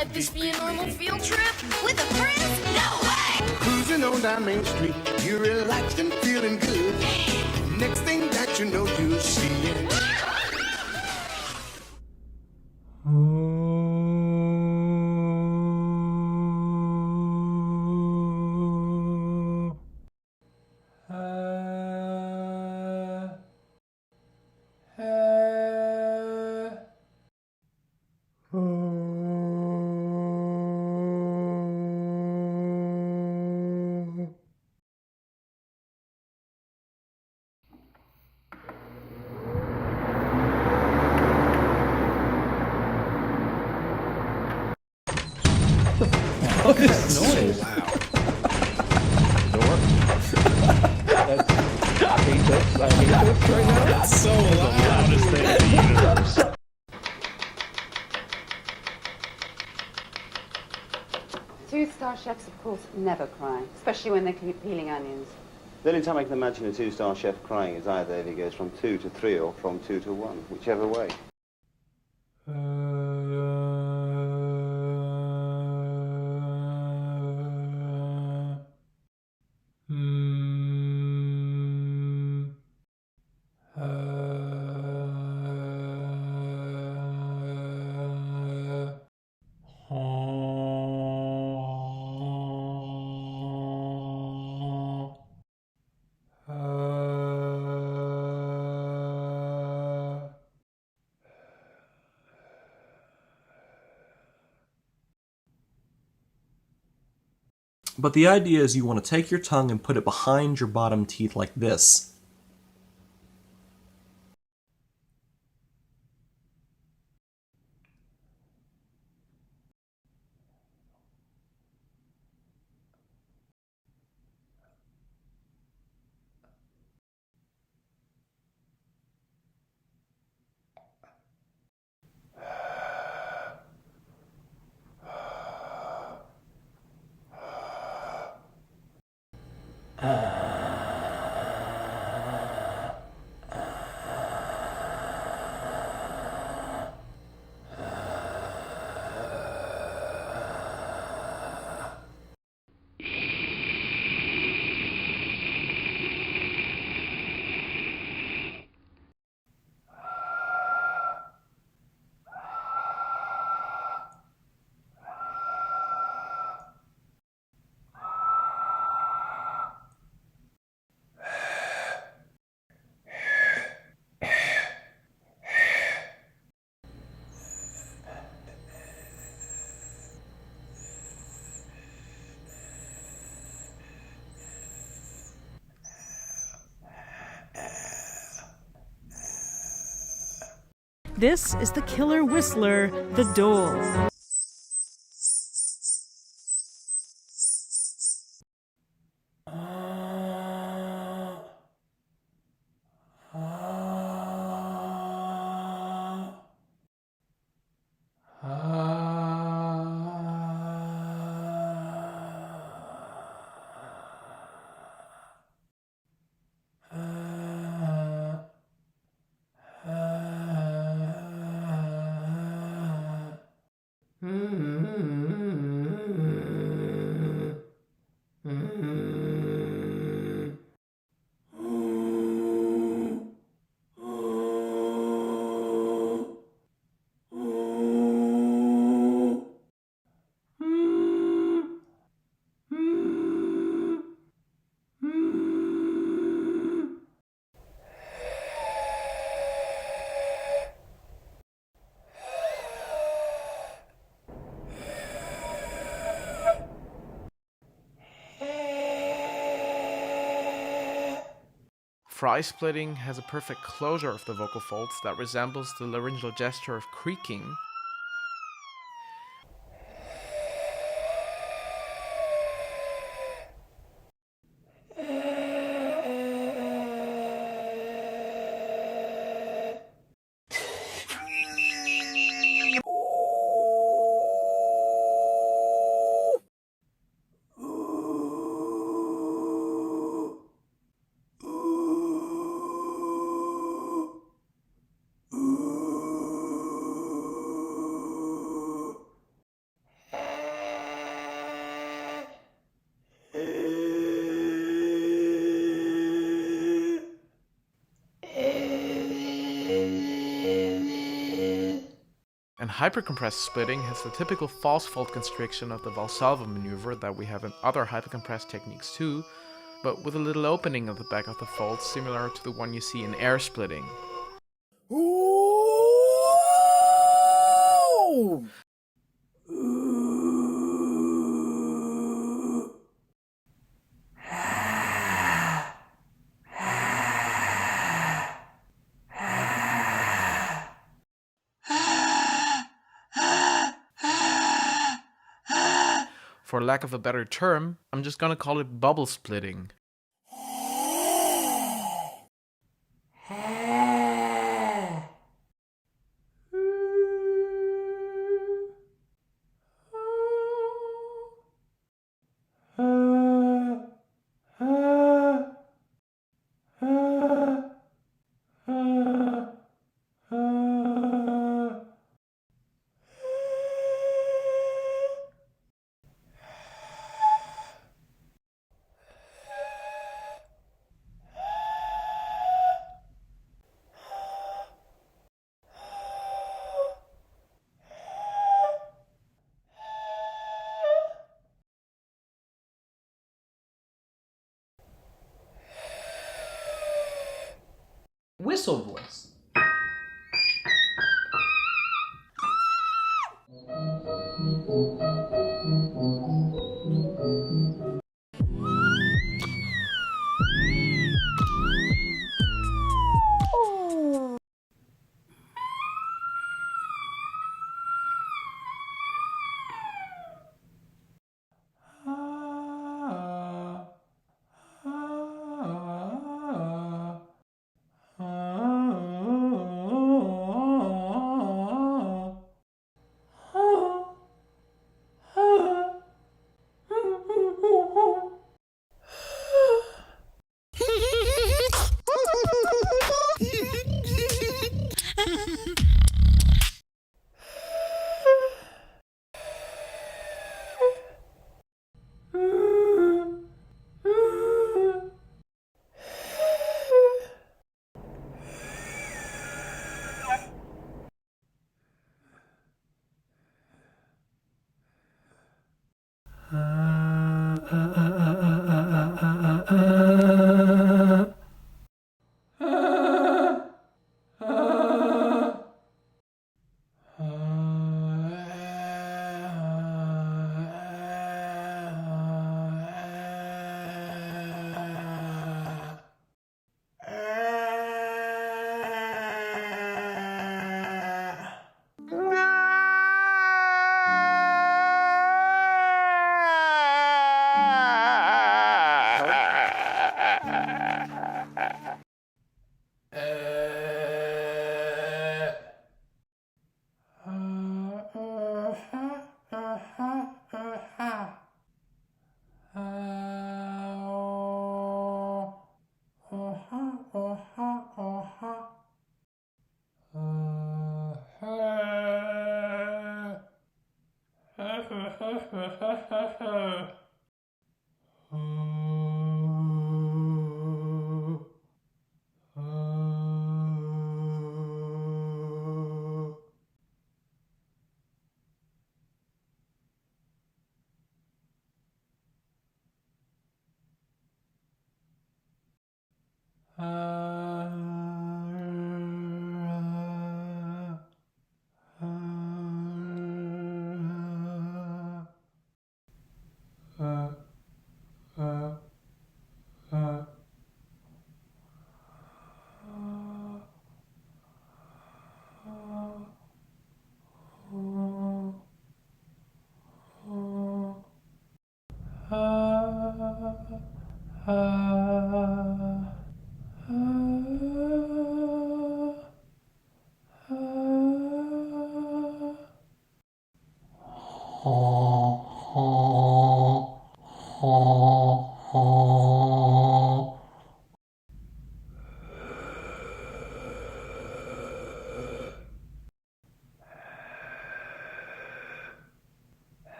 let this be a normal field trip? With a friend? No way! Cruising on down Main Street, you're relaxed and feeling good. Next thing that you know, you see it. What is that noise? I hate this right now. That's so loud. The loudest thing in the universe. Two-star chefs, of course, never cry, especially when they're peeling onions. The only time I can imagine a two-star chef crying is either if he goes from 2 to 3 or from 2 to 1, whichever way. But the idea is you want to take your tongue and put it behind your bottom teeth like this. This is the killer whistler, the Dole. Fry splitting has a perfect closure of the vocal folds that resembles the laryngeal gesture of creaking. And hypercompressed splitting has the typical false fold constriction of the Valsalva maneuver that we have in other hypercompressed techniques too, but with a little opening of the back of the fold similar to the one you see in air splitting. For lack of a better term, I'm just gonna call it bubble splitting. Whistle voice.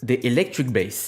The electric bass.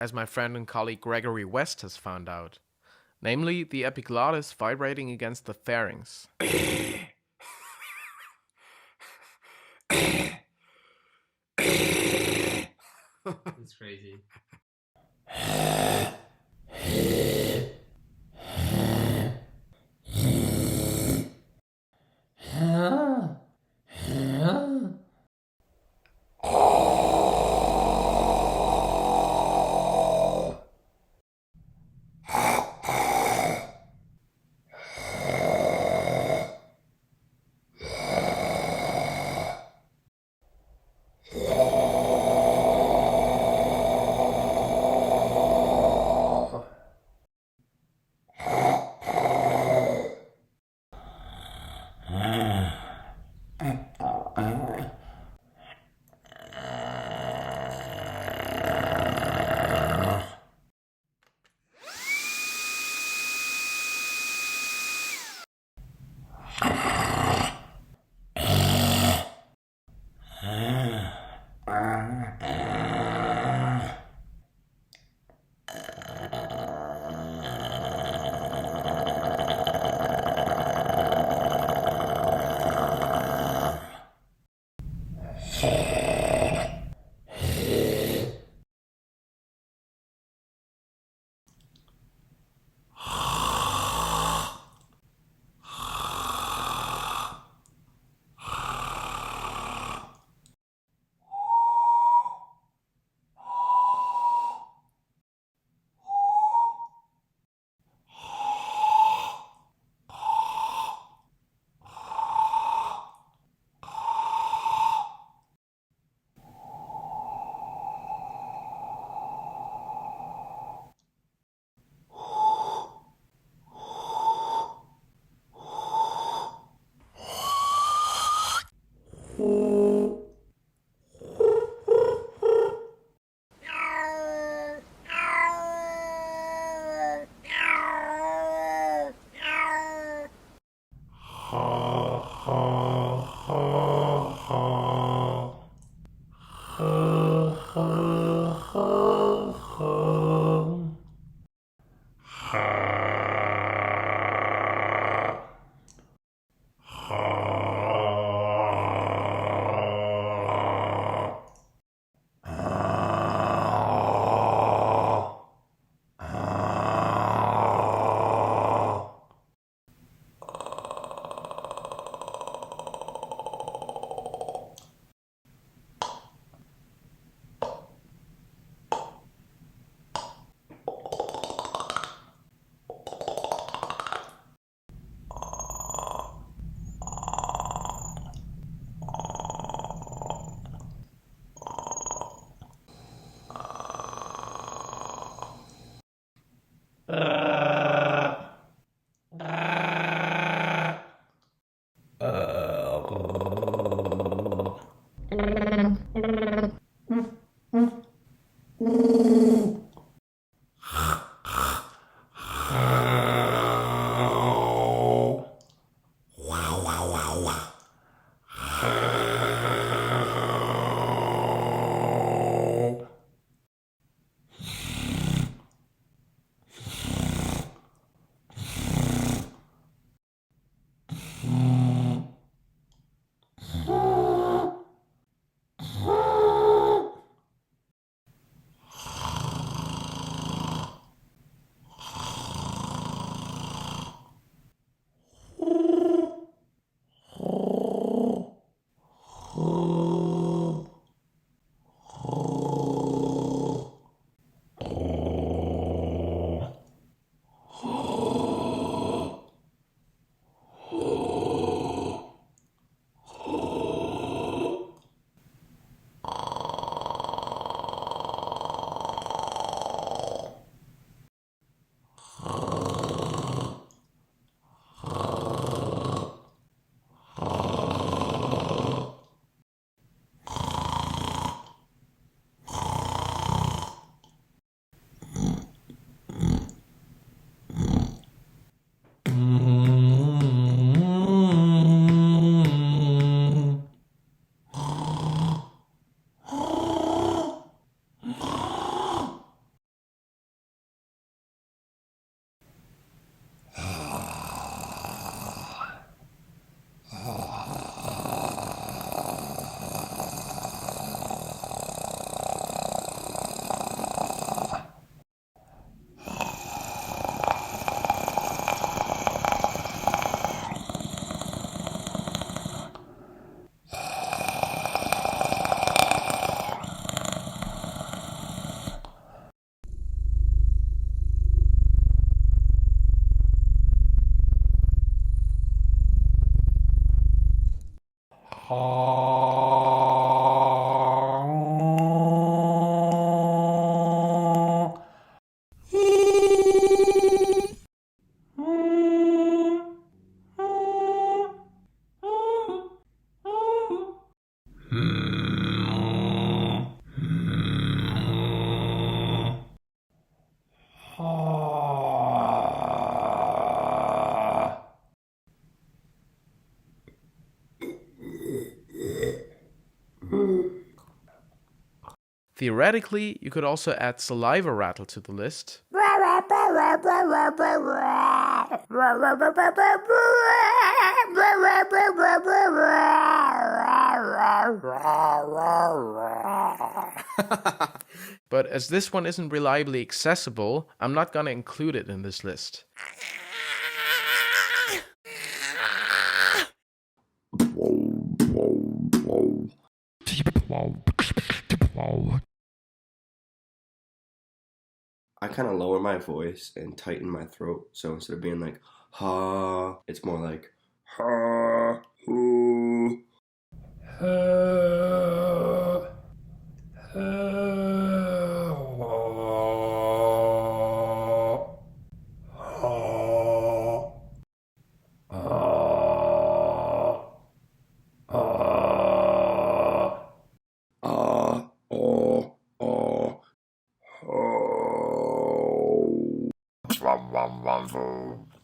as my friend and colleague Gregory West has found out, namely the epiglottis vibrating against the pharynx. It's crazy. Theoretically, you could also add saliva rattle to the list. But as this one isn't reliably accessible, I'm not gonna include it in this list. I kind of lower my voice and tighten my throat, so instead of being like ha, it's more like ha, hoo, ha,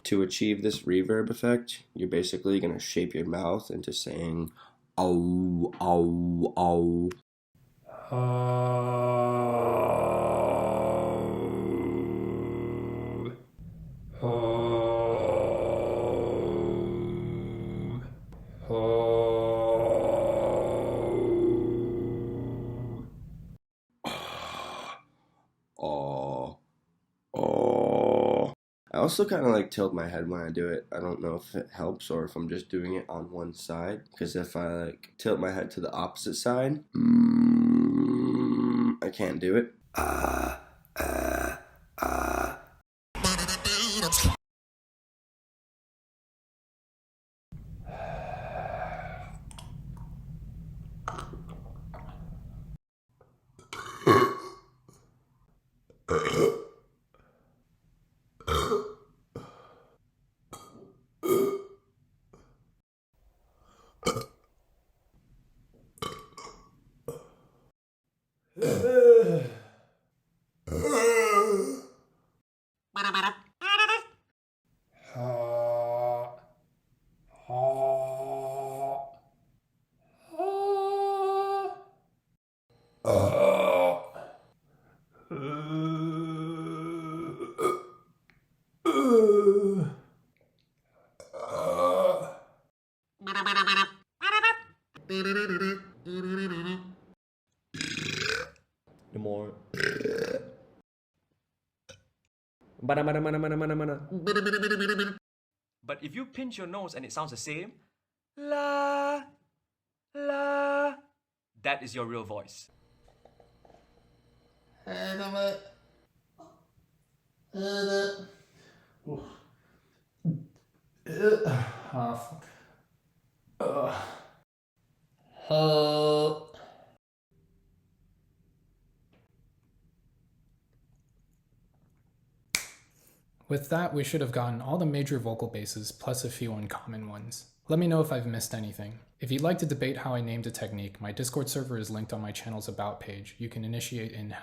To achieve this reverb effect, you're basically going to shape your mouth into saying ow, ow, ow. I also kind of like tilt my head when I do it. I don't know if it helps or if I'm just doing it on one side. Because if I like tilt my head to the opposite side, I can't do it. The more. But if you pinch your nose and it sounds the same, la, la, that is your real voice. With that, we should have gotten all the major vocal bases plus a few uncommon ones. Let me know if I've missed anything. If you'd like to debate how I named a technique, my Discord server is linked on my channel's About page. You can initiate in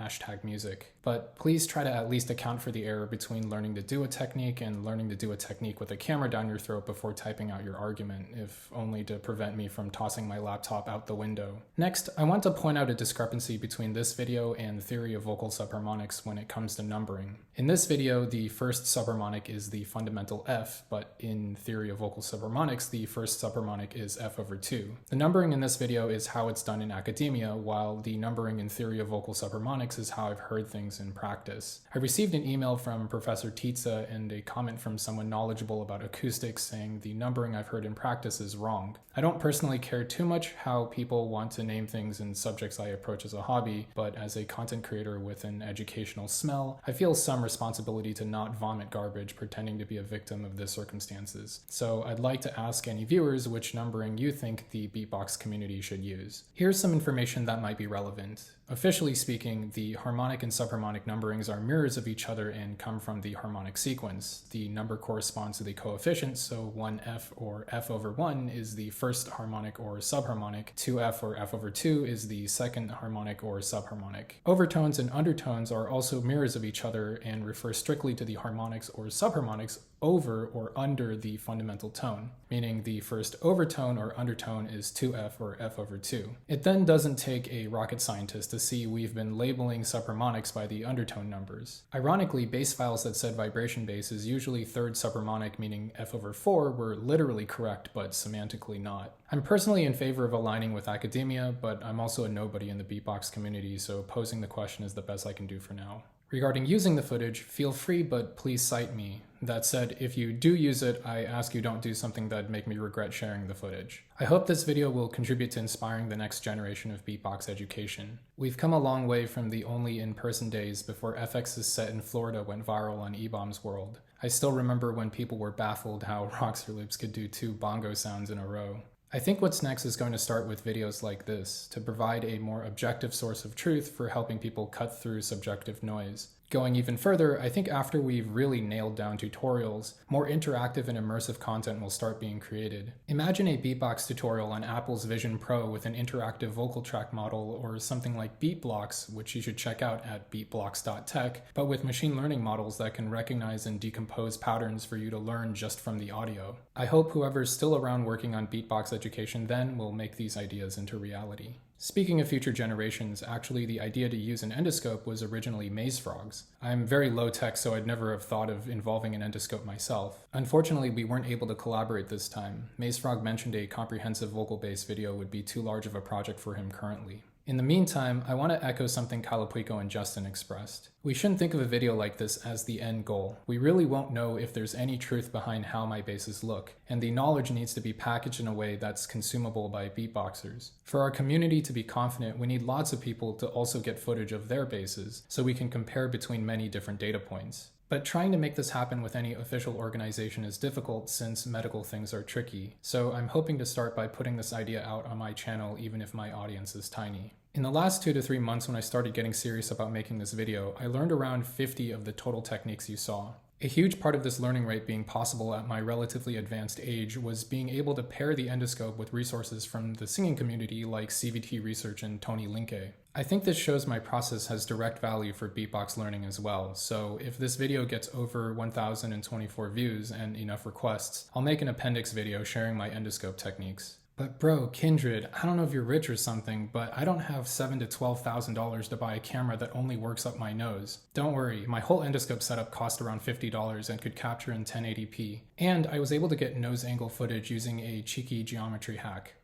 #music. But please try to at least account for the error between learning to do a technique and learning to do a technique with a camera down your throat before typing out your argument, if only to prevent me from tossing my laptop out the window. Next, I want to point out a discrepancy between this video and Theory of Vocal Subharmonics when it comes to numbering. In this video, the first subharmonic is the fundamental F, but in Theory of Vocal Subharmonics, the first subharmonic is F/2. The numbering in this video is how it's done in academia, while the numbering in Theory of Vocal Subharmonics is how I've heard things in practice. I received an email from Professor Tietze and a comment from someone knowledgeable about acoustics saying the numbering I've heard in practice is wrong. I don't personally care too much how people want to name things in subjects I approach as a hobby, but as a content creator with an educational smell, I feel some responsibility to not vomit garbage pretending to be a victim of the circumstances. So I'd like to ask any viewers which numbering you think think the beatbox community should use. Here's some information that might be relevant. Officially speaking, the harmonic and subharmonic numberings are mirrors of each other and come from the harmonic sequence. The number corresponds to the coefficient, so 1f or f over 1 is the first harmonic or subharmonic, 2f or f over 2 is the second harmonic or subharmonic. Overtones and undertones are also mirrors of each other and refer strictly to the harmonics or subharmonics over or under the fundamental tone, meaning the first overtone or undertone is 2f or f over 2. It then doesn't take a rocket scientist to see we've been labeling subharmonics by the undertone numbers. Ironically, bass files that said vibration bass is usually third subharmonic, meaning f over 4, were literally correct but semantically not. I'm personally in favor of aligning with academia, but I'm also a nobody in the beatbox community, so posing the question is the best I can do for now. Regarding using the footage, feel free, but please cite me. That said, if you do use it, I ask you don't do something that'd make me regret sharing the footage. I hope this video will contribute to inspiring the next generation of beatbox education. We've come a long way from the only in-person days before FX's set in Florida went viral on E-Bomb's World. I still remember when people were baffled how Roxer Lips could do 2 bongo sounds in a row. I think what's next is going to start with videos like this, to provide a more objective source of truth for helping people cut through subjective noise. Going even further, I think after we've really nailed down tutorials, more interactive and immersive content will start being created. Imagine a beatbox tutorial on Apple's Vision Pro with an interactive vocal track model, or something like Beatblocks, which you should check out at beatblocks.tech, but with machine learning models that can recognize and decompose patterns for you to learn just from the audio. I hope whoever's still around working on beatbox education then will make these ideas into reality. Speaking of future generations, actually the idea to use an endoscope was originally maze frogs. I'm very low tech, so I'd never have thought of involving an endoscope myself. Unfortunately, we weren't able to collaborate this time. Maze Frog mentioned a comprehensive vocal-based video would be too large of a project for him currently. In the meantime, I want to echo something Calapuico and Justin expressed. We shouldn't think of a video like this as the end goal. We really won't know if there's any truth behind how my basses look, and the knowledge needs to be packaged in a way that's consumable by beatboxers. For our community to be confident, we need lots of people to also get footage of their basses, so we can compare between many different data points. But trying to make this happen with any official organization is difficult since medical things are tricky, so I'm hoping to start by putting this idea out on my channel even if my audience is tiny. In the last 2 to 3 months when I started getting serious about making this video, I learned around 50 of the total techniques you saw. A huge part of this learning rate being possible at my relatively advanced age was being able to pair the endoscope with resources from the singing community like CVT Research and Tony Linke. I think this shows my process has direct value for beatbox learning as well, so if this video gets over 1,024 views and enough requests, I'll make an appendix video sharing my endoscope techniques. But bro, Kindred, I don't know if you're rich or something, but I don't have $7,000 to $12,000 to buy a camera that only works up my nose. Don't worry, my whole endoscope setup cost around $50 and could capture in 1080p. And I was able to get nose angle footage using a cheeky geometry hack.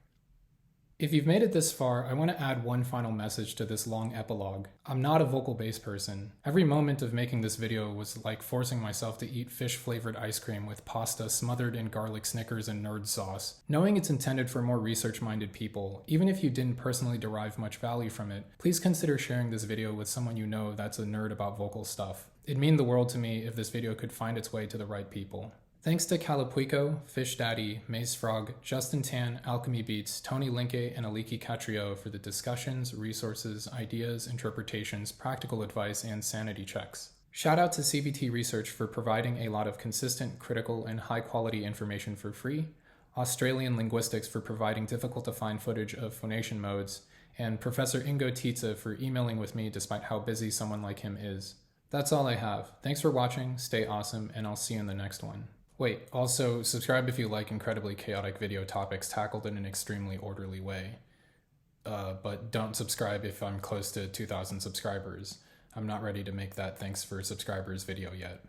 If you've made it this far, I want to add one final message to this long epilogue. I'm not a vocal bass person. Every moment of making this video was like forcing myself to eat fish-flavored ice cream with pasta smothered in garlic Snickers and nerd sauce. Knowing it's intended for more research-minded people, even if you didn't personally derive much value from it, please consider sharing this video with someone you know that's a nerd about vocal stuff. It'd mean the world to me if this video could find its way to the right people. Thanks to Calapuico, Fish Daddy, Maze Frog, Justin Tan, Alchemy Beats, Tony Linke, and Aliki Catrio for the discussions, resources, ideas, interpretations, practical advice, and sanity checks. Shout out to CVT Research for providing a lot of consistent, critical, and high-quality information for free, Australian Linguistics for providing difficult-to-find footage of phonation modes, and Professor Ingo Tietze for emailing with me despite how busy someone like him is. That's all I have. Thanks for watching, stay awesome, and I'll see you in the next one. Wait, also subscribe if you like incredibly chaotic video topics tackled in an extremely orderly way. But don't subscribe if I'm close to 2,000 subscribers. I'm not ready to make that thanks for subscribers video yet.